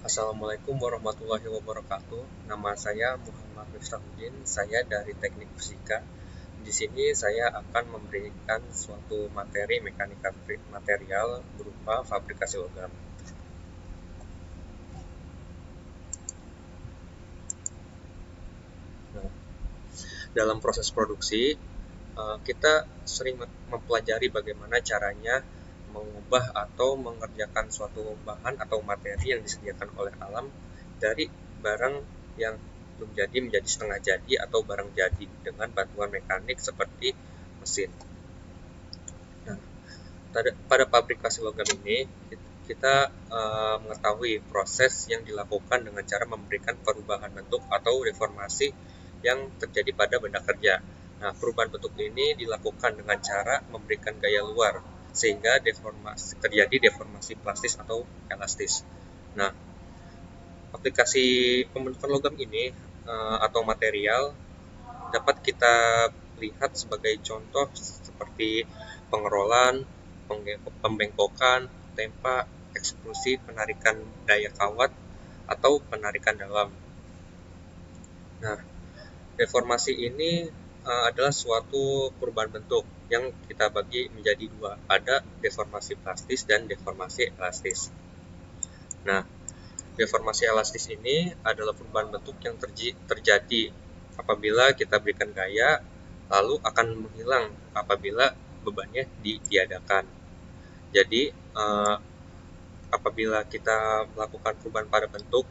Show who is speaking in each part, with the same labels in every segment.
Speaker 1: Assalamualaikum warahmatullahi wabarakatuh. Nama saya Muhammad Miftahudin. Saya dari Teknik Fisika. Di sini saya akan memberikan suatu materi mekanika material berupa fabrikasi logam. Nah, dalam proses produksi, kita sering mempelajari bagaimana caranya mengubah atau mengerjakan suatu bahan atau materi yang disediakan oleh alam dari barang yang belum jadi menjadi setengah jadi atau barang jadi dengan bantuan mekanik seperti mesin. Nah, pada pabrikasi logam ini kita mengetahui proses yang dilakukan dengan cara memberikan perubahan bentuk atau deformasi yang terjadi pada benda kerja. Nah, perubahan bentuk ini dilakukan dengan cara memberikan gaya luar sehingga terjadi deformasi plastis atau elastis. Nah, aplikasi pembentukan logam ini atau material dapat kita lihat sebagai contoh seperti pengerolan, pembengkokan, tempa, eksklusi, penarikan daya kawat, atau penarikan dalam. Nah, deformasi ini adalah suatu perubahan bentuk yang kita bagi menjadi dua. Ada deformasi plastis dan deformasi elastis. Nah, deformasi elastis ini adalah perubahan bentuk yang terjadi apabila kita berikan gaya, lalu akan menghilang apabila bebannya ditiadakan. Jadi, apabila kita melakukan perubahan pada bentuk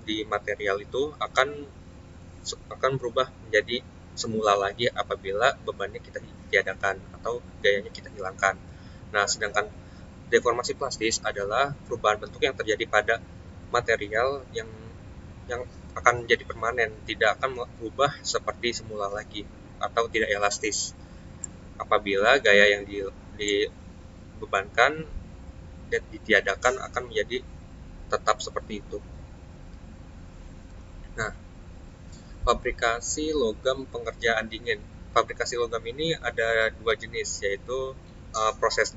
Speaker 1: di material itu akan berubah menjadi semula lagi apabila bebannya kita tiadakan atau gayanya kita hilangkan. Nah, sedangkan deformasi plastis adalah perubahan bentuk yang terjadi pada material yang akan menjadi permanen, tidak akan berubah seperti semula lagi atau tidak elastis. Apabila gaya yang dibebankan dan ditiadakan akan menjadi tetap seperti itu. Nah, fabrikasi logam pengerjaan dingin. Fabrikasi logam ini ada dua jenis, yaitu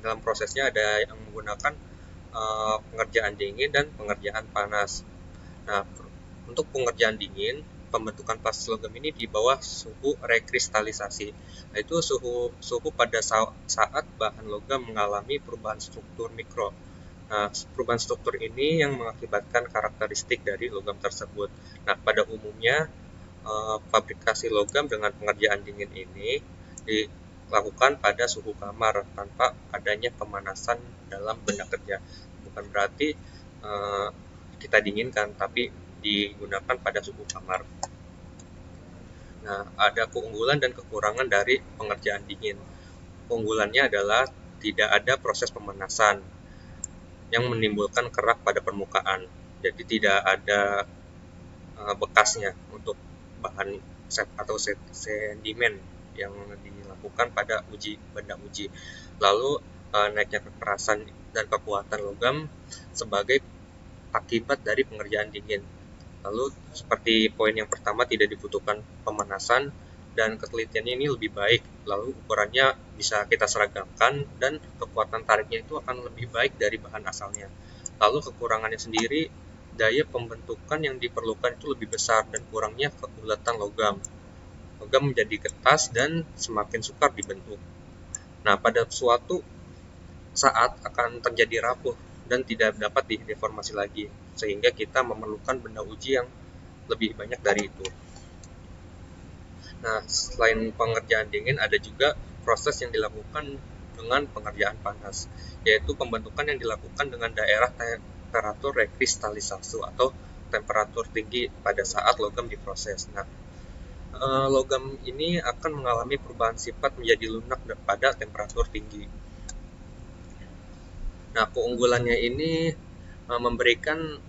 Speaker 1: dalam prosesnya ada yang menggunakan pengerjaan dingin dan pengerjaan panas. Nah, untuk pengerjaan dingin, pembentukan plastis logam ini di bawah suhu rekristalisasi, yaitu suhu pada saat bahan logam mengalami perubahan struktur mikro. Nah, perubahan struktur ini yang mengakibatkan karakteristik dari logam tersebut. Nah, pada umumnya fabrikasi logam dengan pengerjaan dingin ini dilakukan pada suhu kamar tanpa adanya pemanasan dalam benda kerja. Bukan berarti kita dinginkan, tapi digunakan pada suhu kamar. Nah, ada keunggulan dan kekurangan dari pengerjaan dingin. Keunggulannya adalah tidak ada proses pemanasan yang menimbulkan kerak pada permukaan. Jadi tidak ada bekasnya untuk bahan atau sedimen yang dilakukan pada benda uji. Lalu naiknya kekerasan dan kekuatan logam sebagai akibat dari pengerjaan dingin. Lalu seperti poin yang pertama, tidak dibutuhkan pemanasan dan ketelitiannya ini lebih baik. Lalu ukurannya bisa kita seragamkan dan kekuatan tariknya itu akan lebih baik dari bahan asalnya. Lalu kekurangannya sendiri, daya pembentukan yang diperlukan itu lebih besar dan kurangnya keulatan logam. Logam menjadi getas dan semakin sukar dibentuk. Nah, pada suatu saat akan terjadi rapuh dan tidak dapat dideformasi lagi, sehingga kita memerlukan benda uji yang lebih banyak dari itu. Nah, selain pengerjaan dingin, ada juga proses yang dilakukan dengan pengerjaan panas, yaitu pembentukan yang dilakukan dengan daerah temperatur rekristalisasi atau temperatur tinggi pada saat logam diproses. Nah, logam ini akan mengalami perubahan sifat menjadi lunak pada temperatur tinggi. Nah, keunggulannya ini memberikan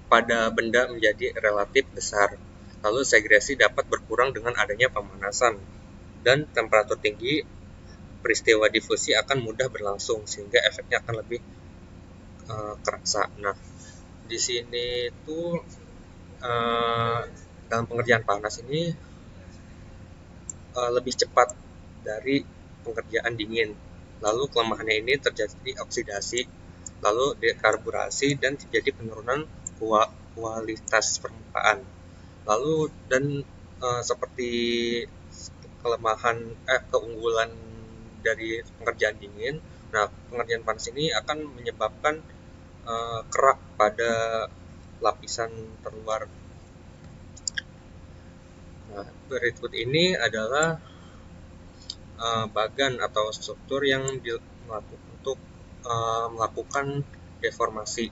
Speaker 1: pada benda menjadi relatif besar. Lalu segresi dapat berkurang dengan adanya pemanasan. Dan temperatur tinggi, peristiwa difusi akan mudah berlangsung sehingga efeknya akan lebih kerasa. Nah, di sini tuh dalam pengerjaan panas ini lebih cepat dari pengerjaan dingin. Lalu kelemahannya ini terjadi oksidasi, lalu dekarburasi dan terjadi penurunan kualitas permukaan. Lalu dan seperti keunggulan dari pengerjaan dingin, nah pengerjaan panas ini akan menyebabkan kerak pada lapisan terluar. Nah, berikut ini adalah bagan atau struktur yang untuk melakukan deformasi.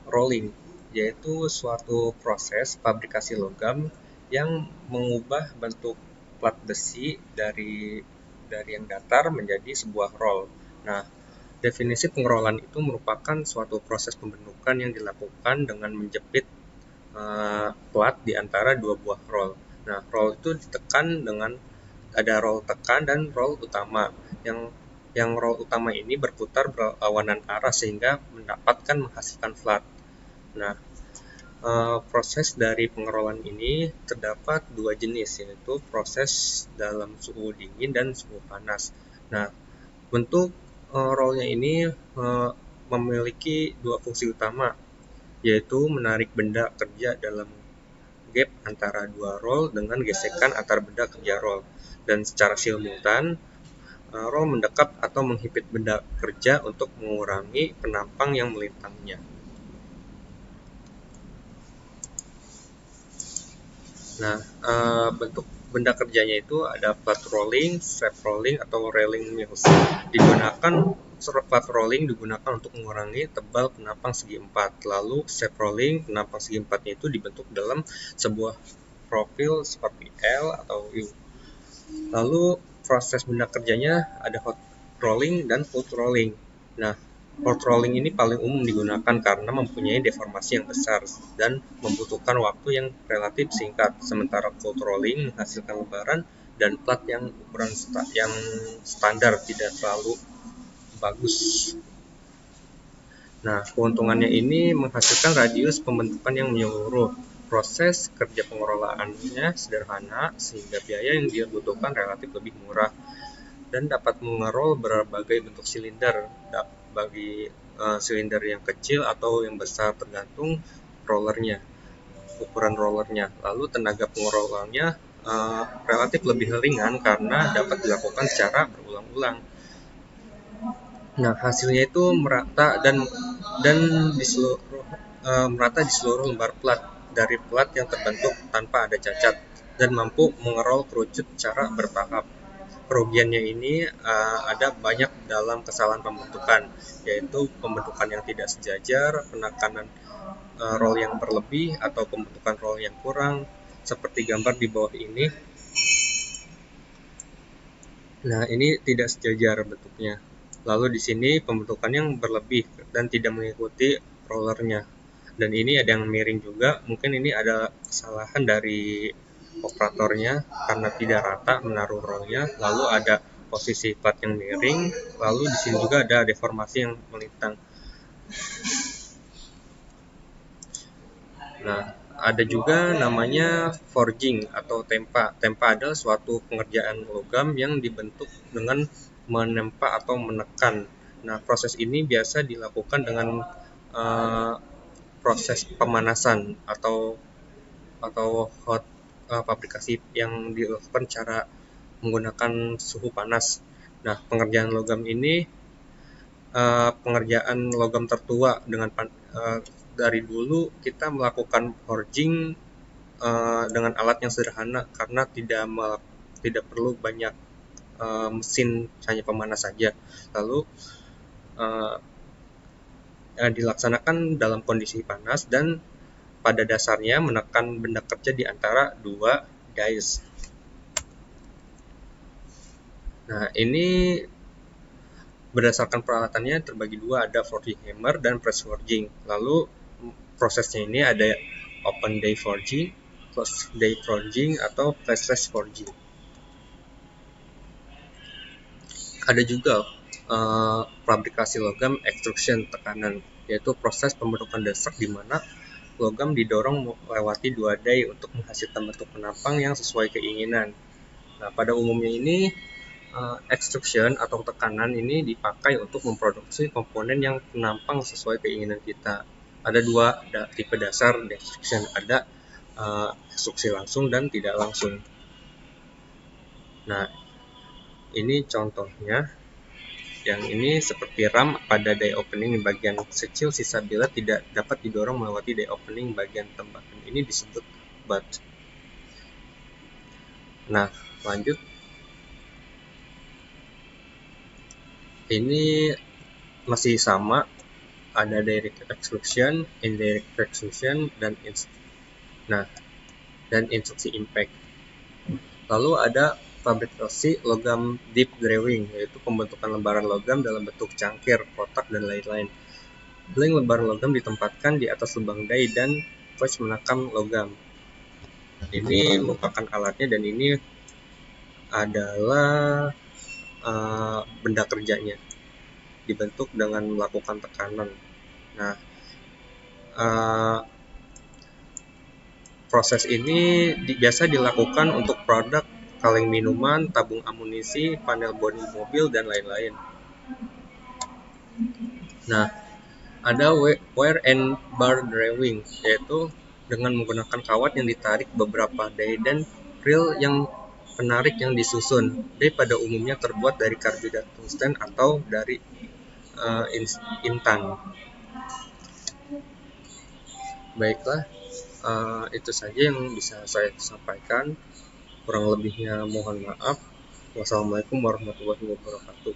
Speaker 1: Rolling yaitu suatu proses fabrikasi logam yang mengubah bentuk plat besi dari yang datar menjadi sebuah roll. Nah, definisi pengerolan itu merupakan suatu proses pembentukan yang dilakukan dengan menjepit plat di antara dua buah roll. Nah, roll itu ditekan dengan ada roll tekan dan roll utama. Yang roll utama ini berputar berlawanan arah sehingga menghasilkan flat. Nah, proses dari pengerolan ini terdapat dua jenis, yaitu proses dalam suhu dingin dan suhu panas. Nah, bentuk rollnya ini memiliki dua fungsi utama, yaitu menarik benda kerja dalam gap antara dua roll dengan gesekan antar benda kerja roll, dan secara simultan roll mendekat atau menghimpit benda kerja untuk mengurangi penampang yang melintangnya. Nah, bentuk benda kerjanya itu ada flat rolling, strap rolling, atau railing mills. Flat rolling digunakan untuk mengurangi tebal penampang segi empat. Lalu strap rolling, penampang segi empatnya itu dibentuk dalam sebuah profil seperti L atau U. Lalu proses benda kerjanya ada hot rolling dan cold rolling. Nah, hot rolling ini paling umum digunakan karena mempunyai deformasi yang besar dan membutuhkan waktu yang relatif singkat, sementara cold rolling menghasilkan lebaran dan plat yang ukuran yang standar, tidak terlalu bagus. Nah, keuntungannya ini menghasilkan radius pembentukan yang menyeluruh. Proses kerja pengerolaannya sederhana sehingga biaya yang dibutuhkan relatif lebih murah, dan dapat mengerol berbagai bentuk silinder bagi silinder yang kecil atau yang besar tergantung ukuran rollernya. Lalu tenaga pengerolannya relatif lebih ringan karena dapat dilakukan secara berulang-ulang. Nah, hasilnya itu merata di seluruh lembar plat, dari plat yang terbentuk tanpa ada cacat dan mampu mengerol kerucut secara bertahap. Kerugiannya ini ada banyak dalam kesalahan pembentukan, yaitu pembentukan yang tidak sejajar, penekanan roll yang berlebih, atau pembentukan roll yang kurang, seperti gambar di bawah ini. Nah, ini tidak sejajar bentuknya. Lalu di sini pembentukan yang berlebih dan tidak mengikuti rollernya. Dan ini ada yang miring juga. Mungkin ini ada kesalahan dari operatornya karena tidak rata menaruh rollnya. Lalu ada posisi plat yang miring. Lalu di sini juga ada deformasi yang melintang. Nah, ada juga namanya forging atau tempa. Tempa adalah suatu pengerjaan logam yang dibentuk dengan menempa atau menekan. Nah, proses ini biasa dilakukan dengan proses pemanasan atau hot fabrikasi yang dilakukan cara menggunakan suhu panas. Nah, pengerjaan logam ini pengerjaan logam tertua dengan dari dulu kita melakukan forging dengan alat yang sederhana karena tidak perlu banyak mesin, hanya pemanas saja. Lalu dilaksanakan dalam kondisi panas dan pada dasarnya menekan benda kerja di antara dua dies. Nah, ini berdasarkan peralatannya terbagi dua, ada forging hammer dan press forging. Lalu prosesnya ini ada open die forging, closed die forging, atau pressless forging. Ada juga fabrikasi logam extrusion tekanan, yaitu proses pembentukan desak di mana logam didorong melewati dua die untuk menghasilkan bentuk penampang yang sesuai keinginan. Nah, pada umumnya ini extrusion atau tekanan ini dipakai untuk memproduksi komponen yang penampang sesuai keinginan kita. Ada dua tipe dasar di extrusion, ada ekstruksi langsung dan tidak langsung. Nah, ini contohnya. Yang ini seperti RAM pada die opening di bagian kecil sisa billet tidak dapat didorong melewati die opening bagian tembakan. Ini disebut butt. Nah, lanjut. Ini masih sama, ada direct extrusion, indirect extrusion, dan instruksi impact. Lalu ada fabrikasi logam deep drawing, yaitu pembentukan lembaran logam dalam bentuk cangkir, kotak, dan lain-lain. Blank lembaran logam ditempatkan di atas lubang die dan flash menakam logam. Ini merupakan alatnya, dan ini adalah benda kerjanya, dibentuk dengan melakukan tekanan. Nah, proses ini biasa dilakukan untuk produk kaleng minuman, tabung amunisi, panel bodi mobil, dan lain-lain. Nah, ada wire and bar drawing, yaitu dengan menggunakan kawat yang ditarik beberapa die dan reel yang penarik yang disusun. Die pada umumnya terbuat dari karbida tungsten atau dari intan. Baiklah, itu saja yang bisa saya sampaikan. Kurang lebihnya mohon maaf. Wassalamualaikum warahmatullahi wabarakatuh.